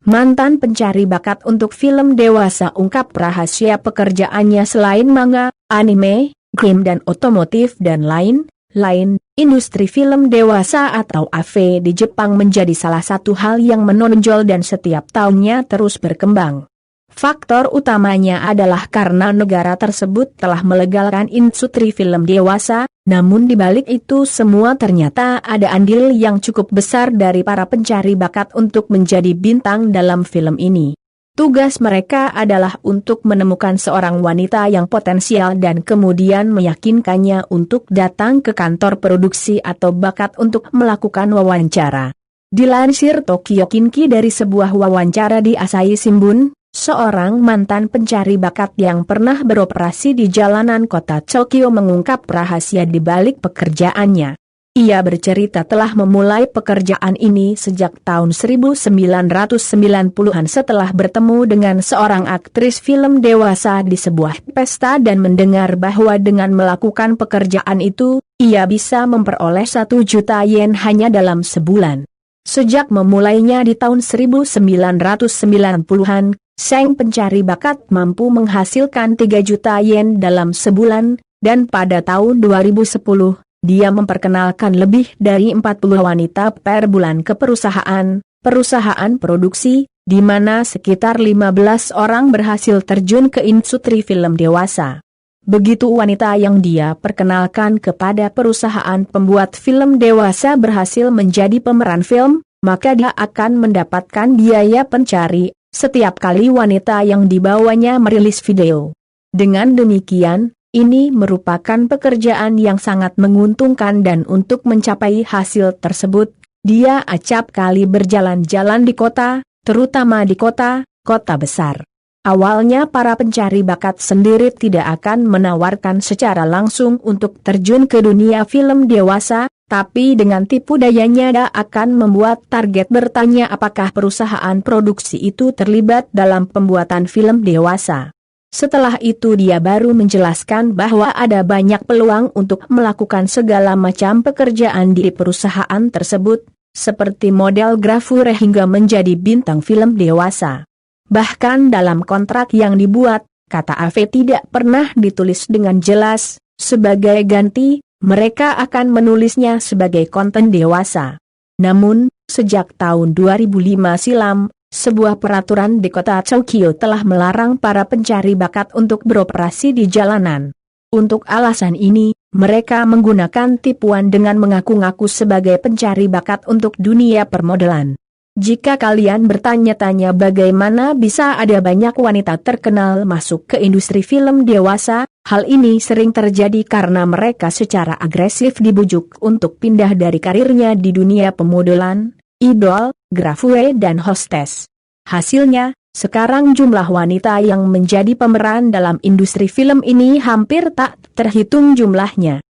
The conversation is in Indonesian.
mantan pencari bakat untuk film dewasa ungkap rahasia pekerjaannya selain manga, anime, game dan otomotif dan lain-lain. Industri film dewasa atau AV di Jepang menjadi salah satu hal yang menonjol dan setiap tahunnya terus berkembang. Faktor utamanya adalah karena negara tersebut telah melegalkan industri film dewasa, namun di balik itu semua ternyata ada andil yang cukup besar dari para pencari bakat untuk menjadi bintang dalam film ini. Tugas mereka adalah untuk menemukan seorang wanita yang potensial dan kemudian meyakinkannya untuk datang ke kantor produksi atau bakat untuk melakukan wawancara. Dilansir Tokyo Kinki dari sebuah wawancara di Asahi Shimbun, seorang mantan pencari bakat yang pernah beroperasi di jalanan kota Tokyo mengungkap rahasia di balik pekerjaannya. Ia bercerita telah memulai pekerjaan ini sejak tahun 1990-an setelah bertemu dengan seorang aktris film dewasa di sebuah pesta dan mendengar bahwa dengan melakukan pekerjaan itu, ia bisa memperoleh 1 juta yen hanya dalam sebulan. Sejak memulainya di tahun 1990-an, sang pencari bakat mampu menghasilkan 3 juta yen dalam sebulan, dan pada tahun 2010, dia memperkenalkan lebih dari 40 wanita per bulan ke perusahaan produksi, di mana sekitar 15 orang berhasil terjun ke industri film dewasa. Begitu wanita yang dia perkenalkan kepada perusahaan pembuat film dewasa berhasil menjadi pemeran film, maka dia akan mendapatkan biaya pencari setiap kali wanita yang dibawanya merilis video. Dengan demikian, ini merupakan pekerjaan yang sangat menguntungkan dan untuk mencapai hasil tersebut, dia acap kali berjalan-jalan di kota, terutama di kota besar. Awalnya para pencari bakat sendiri tidak akan menawarkan secara langsung untuk terjun ke dunia film dewasa, tapi dengan tipu dayanya dia akan membuat target bertanya apakah perusahaan produksi itu terlibat dalam pembuatan film dewasa. Setelah itu dia baru menjelaskan bahwa ada banyak peluang untuk melakukan segala macam pekerjaan di perusahaan tersebut, seperti model grafure hingga menjadi bintang film dewasa. Bahkan dalam kontrak yang dibuat, kata AV tidak pernah ditulis dengan jelas, sebagai ganti, mereka akan menulisnya sebagai konten dewasa. Namun, sejak tahun 2005 silam, sebuah peraturan di kota Tokyo telah melarang para pencari bakat untuk beroperasi di jalanan. Untuk alasan ini, mereka menggunakan tipuan dengan mengaku-ngaku sebagai pencari bakat untuk dunia permodelan. Jika kalian bertanya-tanya bagaimana bisa ada banyak wanita terkenal masuk ke industri film dewasa, hal ini sering terjadi karena mereka secara agresif dibujuk untuk pindah dari karirnya di dunia pemodelan, idol, grafure dan hostess. Hasilnya, sekarang jumlah wanita yang menjadi pemeran dalam industri film ini hampir tak terhitung jumlahnya.